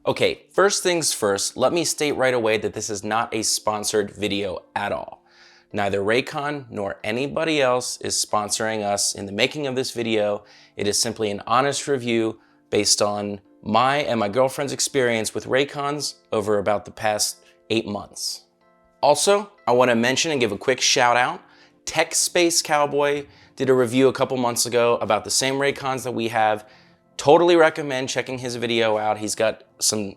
Okay, first things first, let me state right away that this is not a sponsored video at all. Neither Raycon nor anybody else is sponsoring us in the making of this video. It is simply an honest review based on my and my girlfriend's experience with Raycons over about the past 8 months. Also, I want to mention and give a quick shout out. Tech Space Cowboy did a review a couple months ago about the same Raycons that we have. Totally recommend checking his video out. He's got some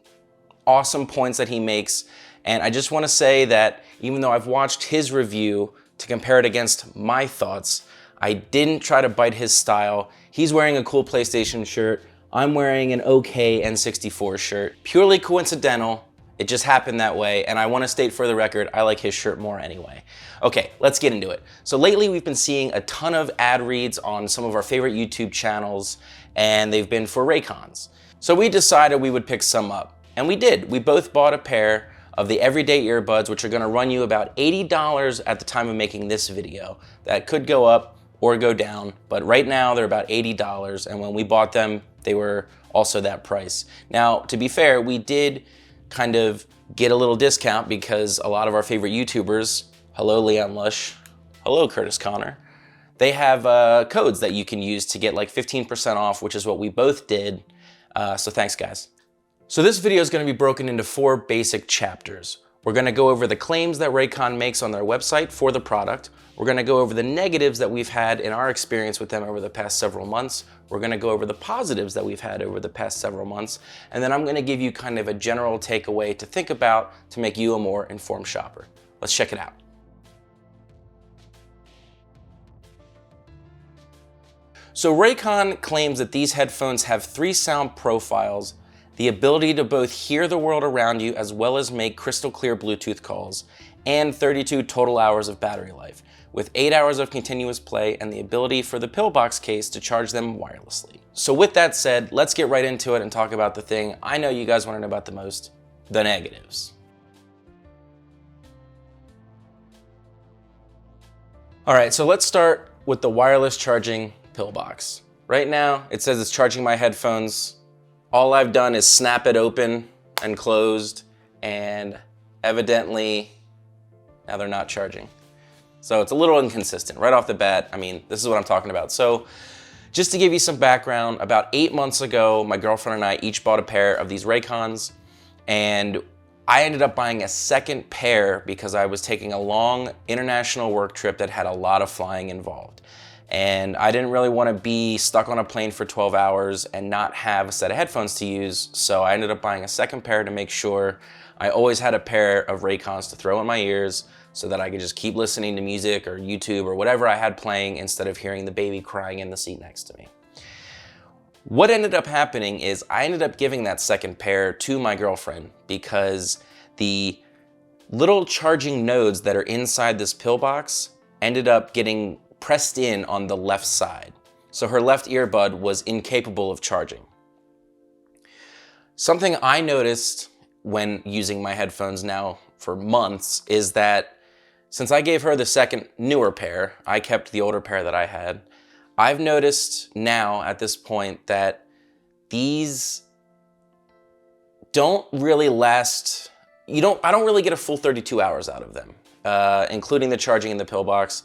awesome points that he makes. And I just want to say that even though I've watched his review to compare it against my thoughts, I didn't try to bite his style. He's wearing a cool PlayStation shirt. I'm wearing an OK N64 shirt. Purely coincidental. It just happened that way, and I want to state for the record, I like his shirt more anyway. Okay, let's get into it. So lately we've been seeing a ton of ad reads on some of our favorite YouTube channels, and they've been for Raycons. So we decided we would pick some up, and we did. We both bought a pair of the everyday earbuds, which are gonna run you about $80 at the time of making this video. That could go up or go down, but right now they're about $80, and when we bought them, they were also that price. Now, to be fair, we did kind of get a little discount because a lot of our favorite YouTubers, hello Leon Lush, hello Curtis Connor, they have codes that you can use to get like 15% off, which is what we both did. So thanks guys. So this video is going to be broken into 4 basic chapters. We're going to go over the claims that Raycon makes on their website for the product. We're going to go over the negatives that we've had in our experience with them over the past several months. We're going to go over the positives that we've had over the past several months. And then I'm going to give you kind of a general takeaway to think about to make you a more informed shopper. Let's check it out. So Raycon claims that these headphones have 3 sound profiles, the ability to both hear the world around you as well as make crystal clear Bluetooth calls, and 32 total hours of battery life, with 8 hours of continuous play and the ability for the pillbox case to charge them wirelessly. So with that said, let's get right into it and talk about the thing I know you guys want to know about the most, the negatives. All right, so let's start with the wireless charging pillbox. Right now, it says it's charging my headphones. All I've done is snap it open and closed, and evidently now they're not charging. So it's a little inconsistent right off the bat. I mean, this is what I'm talking about. So just to give you some background, about 8 months ago, my girlfriend and I each bought a pair of these Raycons, and I ended up buying a second pair because I was taking a long international work trip that had a lot of flying involved. And I didn't really want to be stuck on a plane for 12 hours and not have a set of headphones to use. So I ended up buying a second pair to make sure I always had a pair of Raycons to throw in my ears so that I could just keep listening to music or YouTube or whatever I had playing instead of hearing the baby crying in the seat next to me. What ended up happening is I ended up giving that second pair to my girlfriend because the little charging nodes that are inside this pillbox ended up getting pressed in on the left side. So her left earbud was incapable of charging. Something I noticed when using my headphones now for months is that since I gave her the second newer pair, I kept the older pair that I had. I've noticed now at this point that these don't really last, I don't really get a full 32 hours out of them, including the charging in the pillbox.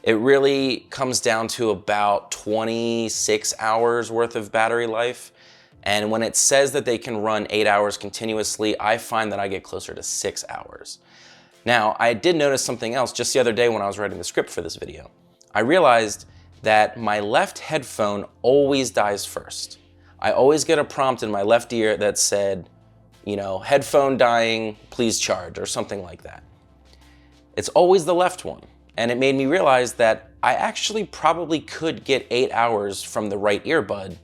It really comes down to about 26 hours worth of battery life. And when it says that they can run 8 hours continuously, I find that I get closer to 6 hours. Now, I did notice something else just the other day when I was writing the script for this video. I realized that my left headphone always dies first. I always get a prompt in my left ear that said, headphone dying, please charge, or something like that. It's always the left one. And it made me realize that I actually probably could get 8 hours from the right earbud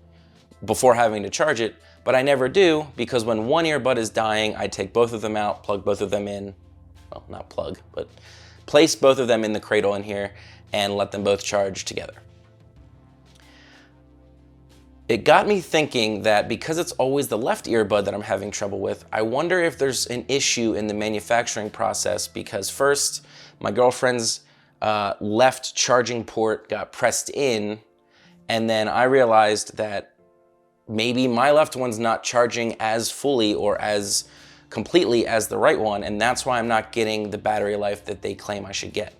before having to charge it, but I never do because when one earbud is dying, I take both of them out, plug both of them in, well, not plug, but place both of them in the cradle in here and let them both charge together. It got me thinking that because it's always the left earbud that I'm having trouble with, I wonder if there's an issue in the manufacturing process because first, my girlfriend's left charging port got pressed in, and then I realized that maybe my left one's not charging as fully or as completely as the right one, and that's why I'm not getting the battery life that they claim I should get.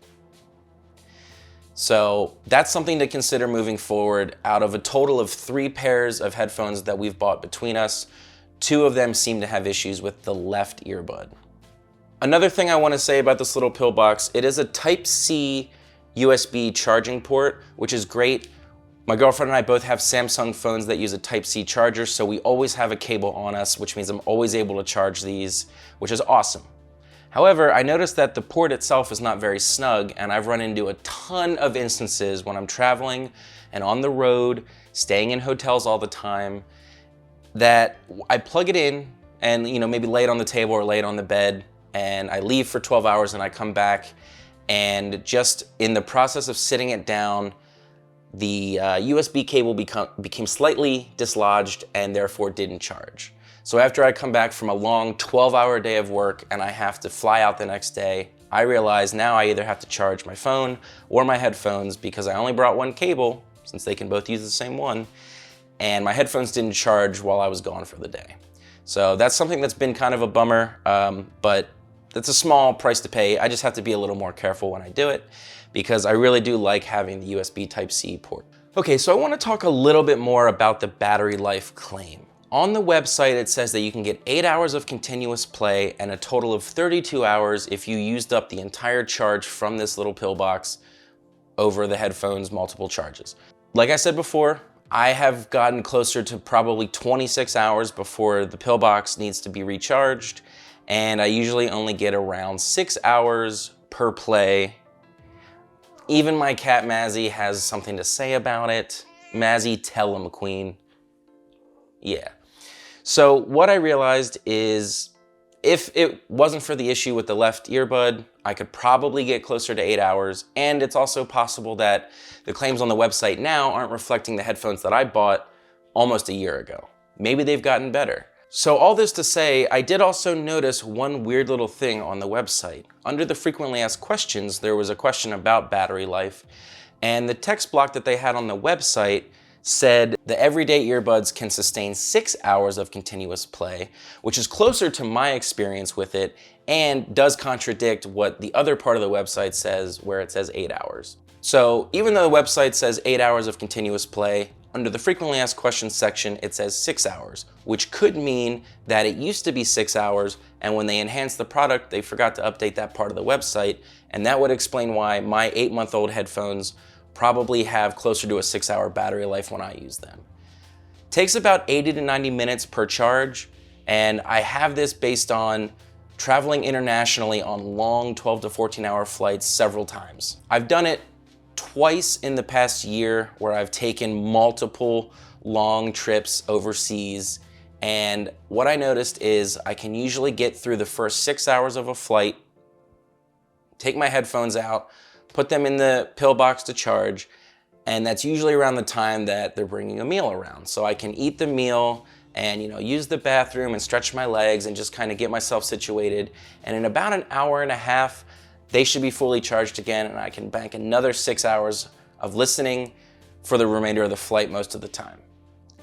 So that's something to consider moving forward. Out of a total of 3 pairs of headphones that we've bought between us, 2 of them seem to have issues with the left earbud. Another thing I want to say about this little pill box, it is a Type-C USB charging port, which is great. My girlfriend and I both have Samsung phones that use a Type-C charger, so we always have a cable on us, which means I'm always able to charge these, which is awesome. However, I noticed that the port itself is not very snug, and I've run into a ton of instances when I'm traveling and on the road, staying in hotels all the time, that I plug it in and maybe lay it on the table or lay it on the bed, and I leave for 12 hours and I come back, and just in the process of sitting it down, the USB cable became slightly dislodged and therefore didn't charge. So after I come back from a long 12-hour day of work and I have to fly out the next day, I realize now I either have to charge my phone or my headphones because I only brought one cable, since they can both use the same one, and my headphones didn't charge while I was gone for the day. So that's something that's been kind of a bummer, but that's a small price to pay. I just have to be a little more careful when I do it because I really do like having the USB Type-C port. Okay, so I want to talk a little bit more about the battery life claim. On the website, it says that you can get 8 hours of continuous play and a total of 32 hours if you used up the entire charge from this little pill box over the headphones multiple charges. Like I said before, I have gotten closer to probably 26 hours before the pill box needs to be recharged, and I usually only get around 6 hours per play. Even my cat Mazzy has something to say about it. Mazzy, tell him, queen. Yeah. So what I realized is if it wasn't for the issue with the left earbud, I could probably get closer to 8 hours. And it's also possible that the claims on the website now aren't reflecting the headphones that I bought almost a year ago. Maybe they've gotten better. So all this to say, I did also notice one weird little thing on the website. Under the frequently asked questions, there was a question about battery life, and the text block that they had on the website said the everyday earbuds can sustain 6 hours of continuous play, which is closer to my experience with it and does contradict what the other part of the website says, where it says 8 hours. So even though the website says 8 hours of continuous play, under the frequently asked questions section, it says 6 hours, which could mean that it used to be 6 hours, and when they enhanced the product, they forgot to update that part of the website, and that would explain why my 8-month-old headphones probably have closer to a 6-hour battery life when I use them. Takes about 80 to 90 minutes per charge, and I have this based on traveling internationally on long 12 to 14-hour flights several times. I've done it twice in the past year where I've taken multiple long trips overseas, and what I noticed is I can usually get through the first 6 hours of a flight, take my headphones out, put them in the pill box to charge, and that's usually around the time that they're bringing a meal around. So I can eat the meal and use the bathroom and stretch my legs and just kind of get myself situated. And in about an hour and a half, they should be fully charged again, and I can bank another 6 hours of listening for the remainder of the flight most of the time.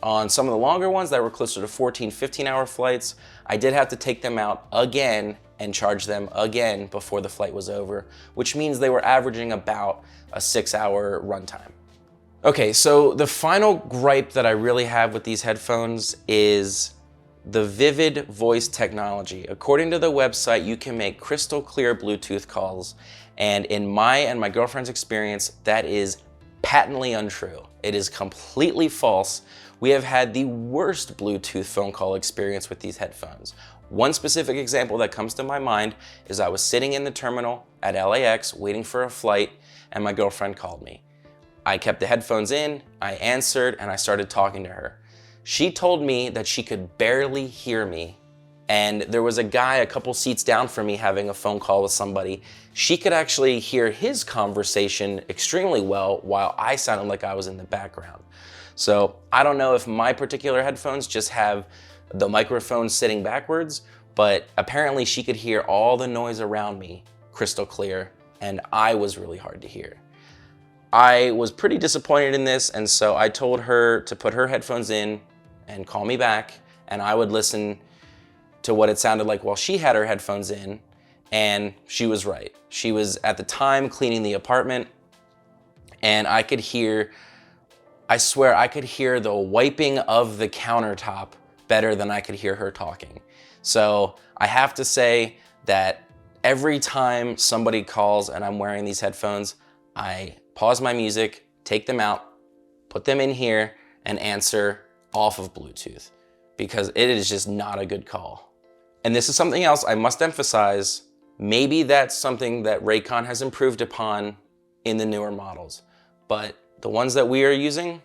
On some of the longer ones that were closer to 14, 15-hour flights, I did have to take them out again and charge them again before the flight was over, which means they were averaging about a 6-hour runtime. Okay, so the final gripe that I really have with these headphones is the vivid voice technology. According to the website, you can make crystal clear Bluetooth calls, and in my and my girlfriend's experience, that is patently untrue. It is completely false. We have had the worst Bluetooth phone call experience with these headphones. One specific example that comes to my mind is I was sitting in the terminal at LAX waiting for a flight, and my girlfriend called me. I kept the headphones in, I answered, and I started talking to her. She told me that she could barely hear me, and there was a guy a couple seats down from me having a phone call with somebody. She could actually hear his conversation extremely well while I sounded like I was in the background. So I don't know if my particular headphones just have the microphone sitting backwards, but apparently she could hear all the noise around me crystal clear, and I was really hard to hear. I was pretty disappointed in this, and so I told her to put her headphones in and call me back, and I would listen to what it sounded like while she had her headphones in, and she was right. She was at the time cleaning the apartment, and I could hear, I swear I could hear the wiping of the countertop better than I could hear her talking. So I have to say that every time somebody calls and I'm wearing these headphones, I pause my music, take them out, put them in here, and answer off of Bluetooth, because it is just not a good call. And this is something else I must emphasize. Maybe that's something that Raycon has improved upon in the newer models, but the ones that we are using,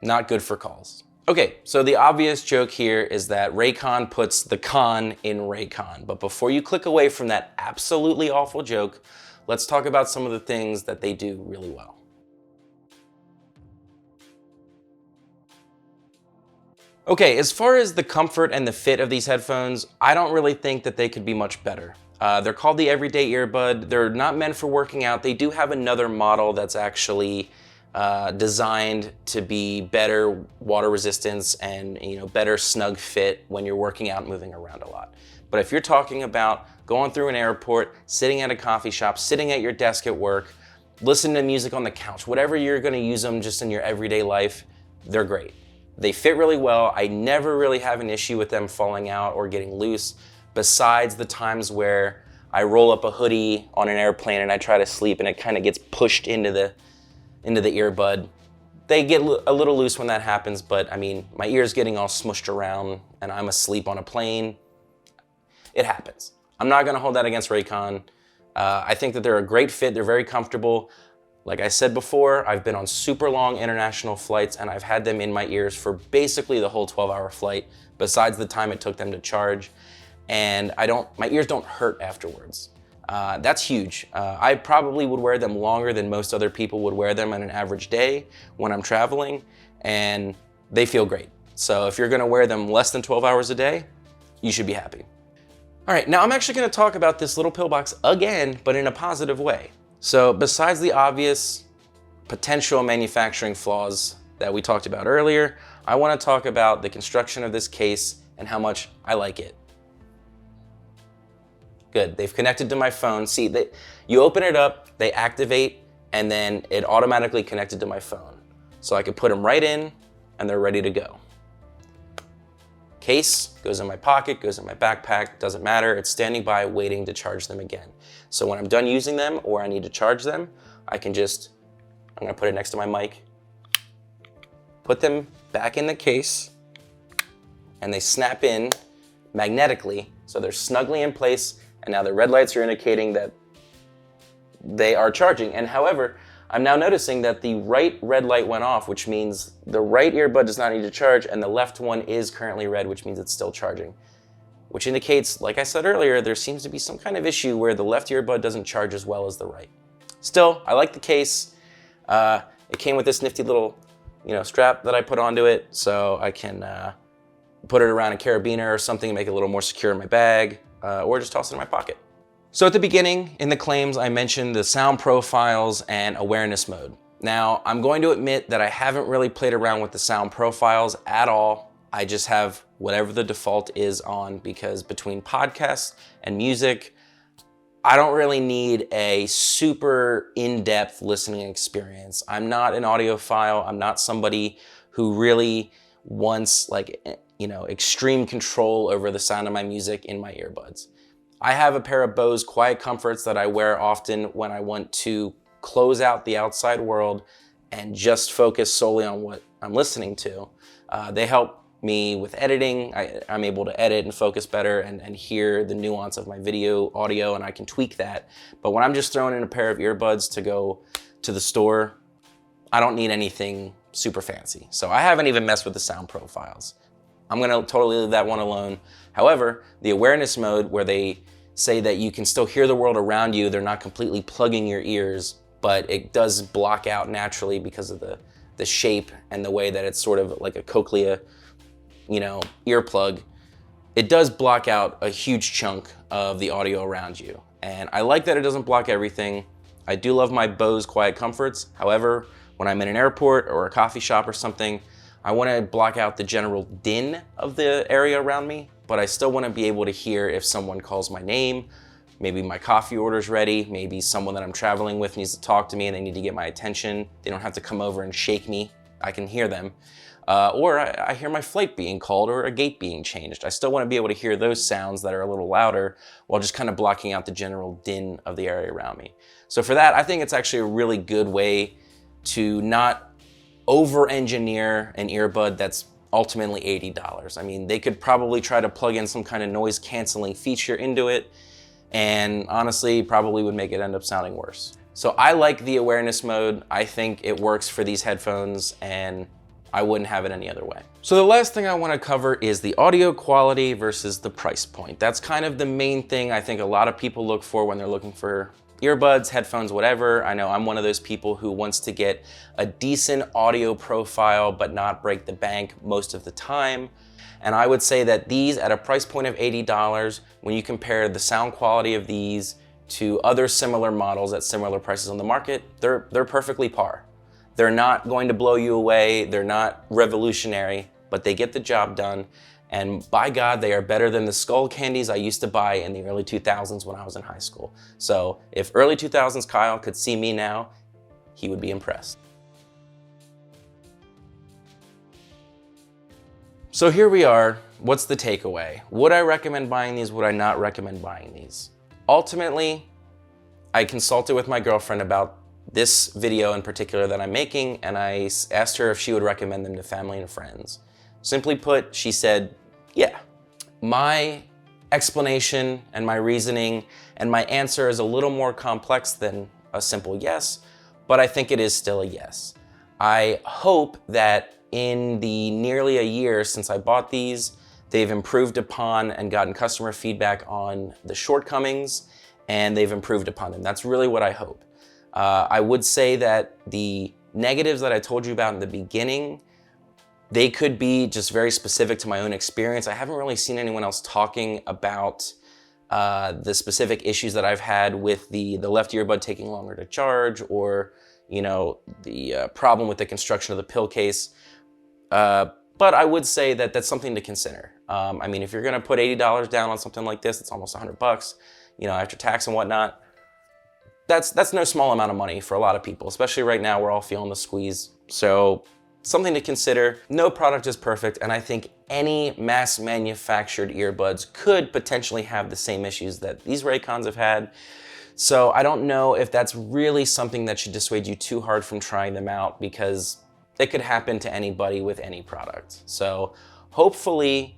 not good for calls. Okay, so the obvious joke here is that Raycon puts the con in Raycon. But before you click away from that absolutely awful joke, let's talk about some of the things that they do really well. Okay, as far as the comfort and the fit of these headphones, I don't really think that they could be much better. They're called the Everyday Earbud. They're not meant for working out. They do have another model that's actually designed to be better water resistance and better snug fit when you're working out and moving around a lot. But if you're talking about going through an airport, sitting at a coffee shop, sitting at your desk at work, listening to music on the couch, whatever you're gonna use them just in your everyday life, they're great. They fit really well. I never really have an issue with them falling out or getting loose, besides the times where I roll up a hoodie on an airplane and I try to sleep and it kind of gets pushed into the earbud. They get a little loose when that happens, but I mean, my ear's getting all smushed around and I'm asleep on a plane. It happens. I'm not gonna hold that against Raycon. I think that they're a great fit. They're very comfortable. Like I said before, I've been on super long international flights and I've had them in my ears for basically the whole 12-hour flight, besides the time it took them to charge. And my ears don't hurt afterwards. That's huge. I probably would wear them longer than most other people would wear them on an average day when I'm traveling, and they feel great. So if you're gonna wear them less than 12 hours a day, you should be happy. All right, now I'm actually gonna talk about this little pill box again, but in a positive way. So besides the obvious potential manufacturing flaws that we talked about earlier, I wanna talk about the construction of this case and how much I like it. Good, they've connected to my phone. See, you open it up, they activate, and then it automatically connected to my phone. So I could put them right in and they're ready to go. Case goes in my pocket, goes in my backpack, doesn't matter. It's standing by waiting to charge them again. So when I'm done using them or I need to charge them, I'm gonna put it next to my mic, put them back in the case, and they snap in magnetically. So they're snugly in place, and now the red lights are indicating that they are charging. And however, I'm now noticing that the right red light went off, which means the right earbud does not need to charge, and the left one is currently red, which means it's still charging. Which indicates, like I said earlier, there seems to be some kind of issue where the left earbud doesn't charge as well as the right. Still, I like the case. It came with this nifty little strap that I put onto it, so I can put it around a carabiner or something to make it a little more secure in my bag, or just toss it in my pocket. So at the beginning, in the claims, I mentioned the sound profiles and awareness mode. Now, I'm going to admit that I haven't really played around with the sound profiles at all. I just have whatever the default is on, because between podcasts and music, I don't really need a super in-depth listening experience. I'm not an audiophile. I'm not somebody who really wants extreme control over the sound of my music in my earbuds. I have a pair of Bose Quiet Comforts that I wear often when I want to close out the outside world and just focus solely on what I'm listening to. They help me with editing. I'm able to edit and focus better and hear the nuance of my video audio, and I can tweak that. But when I'm just throwing in a pair of earbuds to go to the store, I don't need anything super fancy. So I haven't even messed with the sound profiles. I'm gonna totally leave that one alone. However, the awareness mode, where they say that you can still hear the world around you, they're not completely plugging your ears, but it does block out naturally because of the shape and the way that it's sort of like a cochlea, earplug. It does block out a huge chunk of the audio around you. And I like that it doesn't block everything. I do love my Bose Quiet Comforts. However, when I'm in an airport or a coffee shop or something, I want to block out the general din of the area around me, but I still want to be able to hear if someone calls my name, maybe my coffee order's ready, maybe someone that I'm traveling with needs to talk to me and they need to get my attention. They don't have to come over and shake me. I can hear them. Or I hear my flight being called or a gate being changed. I still want to be able to hear those sounds that are a little louder while just kind of blocking out the general din of the area around me. So for that, I think it's actually a really good way to not over-engineer an earbud that's ultimately $80. I mean, they could probably try to plug in some kind of noise canceling feature into it, and honestly, probably would make it end up sounding worse. So I like the awareness mode. I think it works for these headphones, and I wouldn't have it any other way. So the last thing I want to cover is the audio quality versus the price point. That's kind of the main thing I think a lot of people look for when they're looking for earbuds, headphones, whatever. I know I'm one of those people who wants to get a decent audio profile but not break the bank most of the time. And I would say that these at a price point of $80, when you compare the sound quality of these to other similar models at similar prices on the market, they're perfectly par. They're not going to blow you away, they're not revolutionary, but they get the job done. And by God, they are better than the skull candies I used to buy in the early 2000s when I was in high school. So if early 2000s Kyle could see me now, he would be impressed. So here we are. What's the takeaway? Would I recommend buying these? Would I not recommend buying these? Ultimately, I consulted with my girlfriend about this video in particular that I'm making, and I asked her if she would recommend them to family and friends. Simply put, she said, yeah. My explanation and my reasoning and my answer is a little more complex than a simple yes, but I think it is still a yes. I hope that in the nearly a year since I bought these, they've improved upon and gotten customer feedback on the shortcomings, and they've improved upon them. That's really what I hope. I would say that the negatives that I told you about in the beginning, they could be just very specific to my own experience. I haven't really seen anyone else talking about the specific issues that I've had with the left earbud taking longer to charge, or the problem with the construction of the pill case. But I would say that that's something to consider. I mean, if you're gonna put $80 down on something like this, it's almost $100, after tax and whatnot. That's no small amount of money for a lot of people, especially right now, we're all feeling the squeeze. So something to consider. No product is perfect, and I think any mass manufactured earbuds could potentially have the same issues that these Raycons have had. So I don't know if that's really something that should dissuade you too hard from trying them out, because it could happen to anybody with any product. So hopefully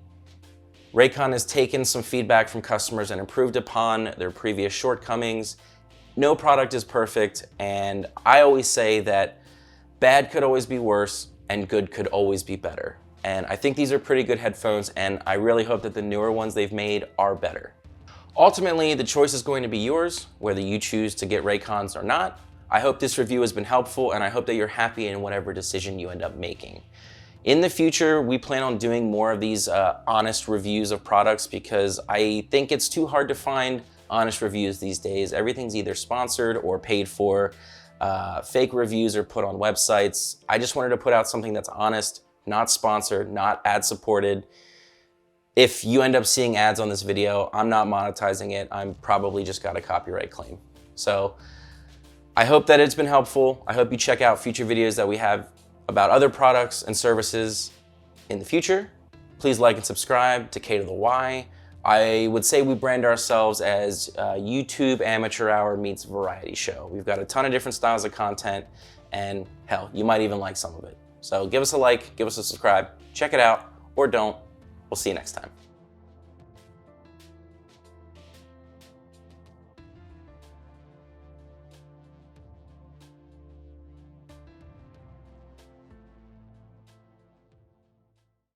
Raycon has taken some feedback from customers and improved upon their previous shortcomings. No product is perfect, and I always say that bad could always be worse and good could always be better. And I think these are pretty good headphones, and I really hope that the newer ones they've made are better. Ultimately, the choice is going to be yours, whether you choose to get Raycons or not. I hope this review has been helpful, and I hope that you're happy in whatever decision you end up making. In the future, we plan on doing more of these honest reviews of products, because I think it's too hard to find honest reviews these days. Everything's either sponsored or paid for. Fake reviews are put on websites. I just wanted to put out something that's honest, not sponsored, not ad supported. If you end up seeing ads on this video, I'm not monetizing it. I'm probably just got a copyright claim. So I hope that it's been helpful. I hope you check out future videos that we have about other products and services in the future. Please like and subscribe to Kaytothewhy. I would say we brand ourselves as YouTube amateur hour meets variety show. We've got a ton of different styles of content, and hell, you might even like some of it. So give us a like, give us a subscribe, check it out, or don't. We'll see you next time.